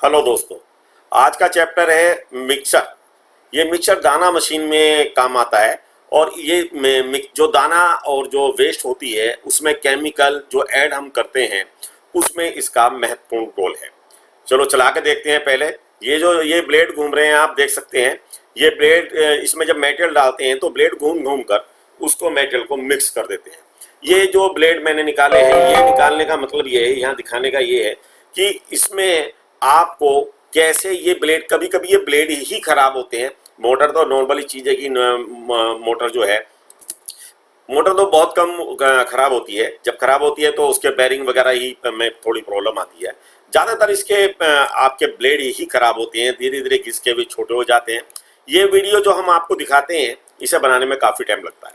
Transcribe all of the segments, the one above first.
Hello दोस्तों। आज का चैप्टर है मिक्सर। ये मिक्सर दाना मशीन में काम आता है। और ये जो दाना और जो वेस्ट होती है उसमें केमिकल जो ऐड हम करते हैं उसमें इसका महत्वपूर्ण रोल है। चलो चला के देखते हैं। पहले ये ब्लेड घूम रहे हैं, आप देख सकते हैं। ये ब्लेड इसमें जब मेटेरियल डालते हैं तो ब्लेड घूम घूम कर उसको मेटेरियल को मिक्स कर देते हैं। ये जो ब्लेड मैंने निकाले हैं, ये निकालने का मतलब ये है, यहाँ दिखाने का ये है कि इसमें आपको कैसे ये ब्लेड, कभी कभी ये ब्लेड ही खराब होते हैं। मोटर तो नॉर्मली चीज़ है कि मोटर जो है, मोटर तो बहुत कम खराब होती है। जब खराब होती है तो उसके बेरिंग वगैरह ही में थोड़ी प्रॉब्लम आती है। ज़्यादातर इसके आपके ब्लेड ही खराब होते हैं, धीरे धीरे घिस के भी छोटे हो जाते हैं। ये वीडियो जो हम आपको दिखाते हैं इसे बनाने में काफ़ी टाइम लगता है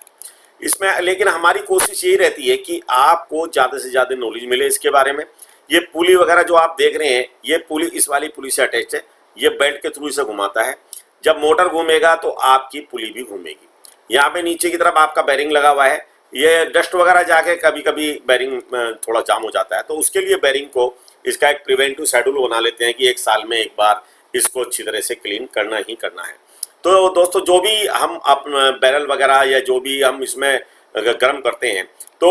इसमें, लेकिन हमारी कोशिश यही रहती है कि आपको ज़्यादा से ज़्यादा नॉलेज मिले इसके बारे में। ये पुली वगैरह जो आप देख रहे हैं, ये पुली इस वाली पुली से अटैच है। ये बेल्ट के थ्रू इसे घुमाता है। जब मोटर घूमेगा तो आपकी पुली भी घूमेगी। यहाँ पे नीचे की तरफ आपका बेरिंग लगा हुआ है। ये डस्ट वगैरह जाके कभी कभी बेरिंग थोड़ा जाम हो जाता है, तो उसके लिए बेरिंग को इसका एक प्रिवेंटिव शेड्यूल बना लेते हैं कि एक साल में एक बार इसको अच्छी तरह से क्लीन करना ही करना है। तो दोस्तों, जो भी हम बैरल वगैरह या जो भी हम इसमें गर्म करते हैं तो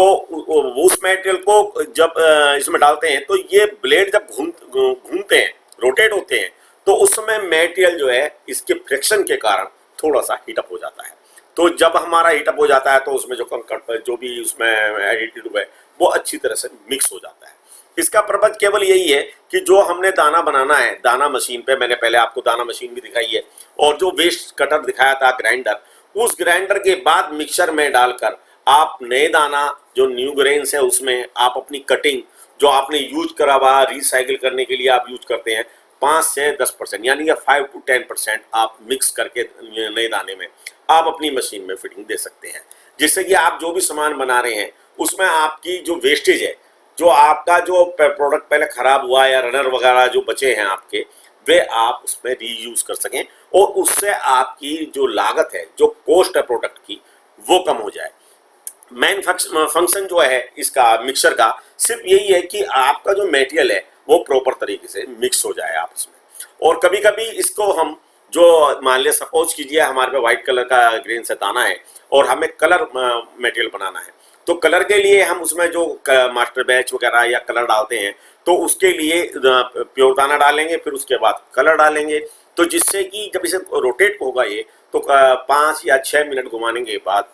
उस मटेरियल को जब इसमें डालते हैं तो ये ब्लेड जब घूमते हैं, रोटेट होते हैं, तो उस समय मटेरियल जो है इसके फ्रिक्शन के कारण थोड़ा सा हीटअप हो जाता है। तो जब हमारा हीटअप हो जाता है तो उसमें जो कंकड़, जो भी उसमें एडिटिव है, वो अच्छी तरह से मिक्स हो जाता है। इसका पर्पज केवल यही है कि जो हमने दाना बनाना है, दाना मशीन पे, मैंने पहले आपको दाना मशीन भी दिखाई है, और जो वेस्ट कटर दिखाया था, ग्राइंडर, उस ग्राइंडर के बाद मिक्सर में डालकर आप नए दाना जो न्यू ग्रेन्स है उसमें आप अपनी कटिंग जो आपने यूज करा हुआ रिसाइकिल करने के लिए आप यूज करते हैं 5 से 10%, यानी कि 5 to 10% आप मिक्स करके नए दाने में आप अपनी मशीन में फिटिंग दे सकते हैं, जिससे कि आप जो भी सामान बना रहे हैं उसमें आपकी जो वेस्टेज है, जो आपका जो प्रोडक्ट पहले खराब हुआ या रनर वगैरह जो बचे हैं आपके, वे आप उसमें रीयूज कर सकें और उससे आपकी जो लागत है, जो कॉस्ट है प्रोडक्ट की, वो कम हो जाए। मेन फंक्शन जो है इसका मिक्सर का सिर्फ यही है कि आपका जो मटेरियल है वो प्रॉपर तरीके से मिक्स हो जाए आपस में। और कभी कभी इसको हम जो मान लिया, सपोज कीजिए हमारे पे व्हाइट कलर का ग्रेन से दाना है और हमें कलर मटेरियल बनाना है, तो कलर के लिए हम उसमें जो मास्टर बैच वगैरह या कलर डालते हैं, तो उसके लिए प्योर दाना डालेंगे, फिर उसके बाद कलर डालेंगे। तो जिससे कि जब इसे रोटेट होगा ये, तो 5 या 6 मिनट घुमाने के बाद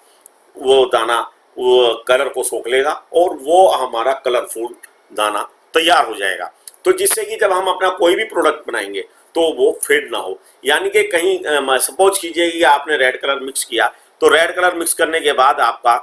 वो दाना वो कलर को सोख लेगा और वो हमारा कलरफुल दाना तैयार हो जाएगा। तो जिससे कि जब हम अपना कोई भी प्रोडक्ट बनाएंगे तो वो फेड ना हो। यानी कि कहीं सपोज कीजिए कि आपने रेड कलर मिक्स किया, तो रेड कलर मिक्स करने के बाद आपका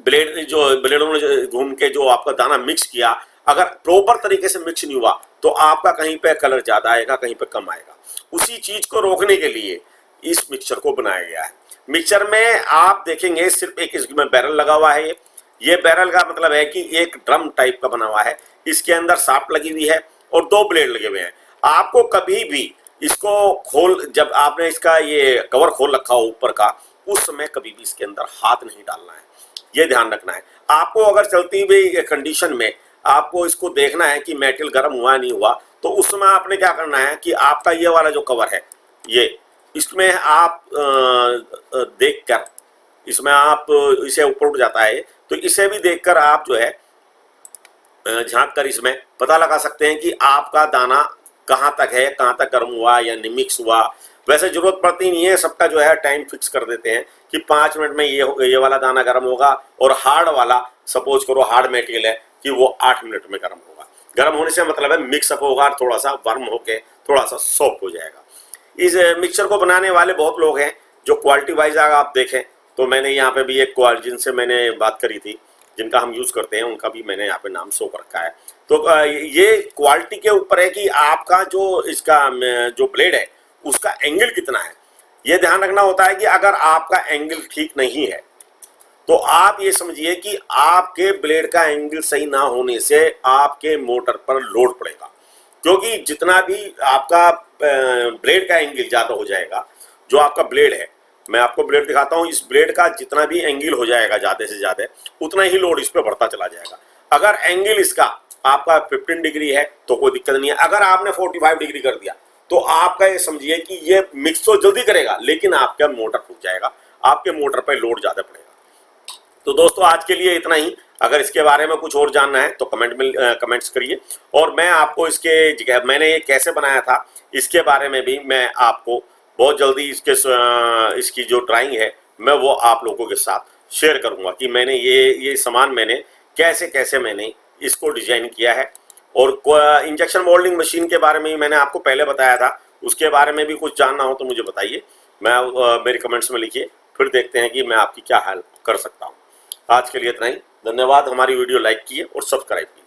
ब्लेडों ने घूम के जो आपका दाना मिक्स किया, अगर प्रॉपर तरीके से मिक्स नहीं हुआ तो आपका कहीं पे कलर ज्यादा आएगा, कहीं पे कम आएगा। उसी चीज को रोकने के लिए इस मिक्सचर को बनाया गया है। मिक्सचर में आप देखेंगे सिर्फ एक इसमें बैरल लगा हुआ है। ये बैरल का मतलब है कि एक ड्रम टाइप का बना हुआ है, इसके अंदर शाफ्ट लगी हुई है और 2 ब्लेड लगे हुए हैं। आपको कभी भी इसको खोल, जब आपने इसका ये कवर खोल रखा हो ऊपर का, उस समय कभी भी इसके अंदर हाथ नहीं डालना है, ये ध्यान रखना है आपको। अगर चलती हुई कंडीशन में आपको इसको देखना है कि मेटेरियल गर्म हुआ नहीं हुआ, तो उस समय आपने क्या करना है कि आपका ये वाला जो कवर है, ये इसमें आप देखकर, इसमें आप इसे ऊपर उठ जाता है, तो इसे भी देखकर आप जो है झांक कर इसमें पता लगा सकते हैं कि आपका दाना कहाँ तक है, कहाँ तक गर्म हुआ या मिक्स हुआ। वैसे जरूरत पड़ती नहीं है, सबका जो है टाइम फिक्स कर देते हैं कि 5 मिनट में ये वाला दाना गर्म होगा, और हार्ड वाला, सपोज करो हार्ड मटेरियल है, कि वो 8 मिनट में गर्म होगा। गर्म होने से मतलब है मिक्सअप होगा, थोड़ा सा वार्म होके थोड़ा सा सॉफ्ट हो जाएगा। इस मिक्सचर को बनाने वाले बहुत लोग हैं जो क्वालिटी वाइज अगर आप देखें तो मैंने यहाँ पे भी एक जिनसे मैंने बात करी थी, जिनका हम यूज़ करते हैं, उनका भी मैंने यहाँ पे नाम शो कर रखा है। तो ये क्वालिटी के ऊपर है कि आपका जो इसका जो ब्लेड है उसका एंगल कितना है, ये ध्यान रखना होता है। कि अगर आपका एंगल ठीक नहीं है तो आप ये समझिए कि आपके ब्लेड का एंगल सही ना होने से आपके मोटर पर लोड पड़ेगा, क्योंकि जितना भी आपका ब्लेड का एंगल ज़्यादा हो जाएगा, जो आपका ब्लेड है, मैं आपको ब्लेड दिखाता हूँ, इस ब्लेड का जितना भी एंगल हो जाएगा ज़्यादा से ज़्यादा, उतना ही लोड इस पर बढ़ता चला जाएगा। अगर एंगल इसका आपका 15 डिग्री है तो कोई दिक्कत नहीं है। अगर आपने 45 डिग्री कर दिया तो आपका ये समझिए कि ये मिक्स तो जल्दी करेगा लेकिन आपका मोटर फूक जाएगा, आपके मोटर पर लोड ज़्यादा पड़ेगा। तो दोस्तों आज के लिए इतना ही। अगर इसके बारे में कुछ और जानना है तो कमेंट्स करिए, और मैं आपको मैंने ये कैसे बनाया था इसके बारे में भी मैं आपको बहुत जल्दी इसकी जो ड्राइंग है मैं वो आप लोगों के साथ शेयर करूंगा कि मैंने ये सामान मैंने कैसे कैसे मैंने इसको डिजाइन किया है। और इंजेक्शन मोल्डिंग मशीन के बारे में भी मैंने आपको पहले बताया था, उसके बारे में भी कुछ जानना हो तो मुझे बताइए, मैं मेरे कमेंट्स में लिखिए, फिर देखते हैं कि मैं आपकी क्या हेल्प कर सकता हूँ। आज के लिए इतना ही। धन्यवाद। हमारी वीडियो लाइक कीजिए और सब्सक्राइब कीजिए।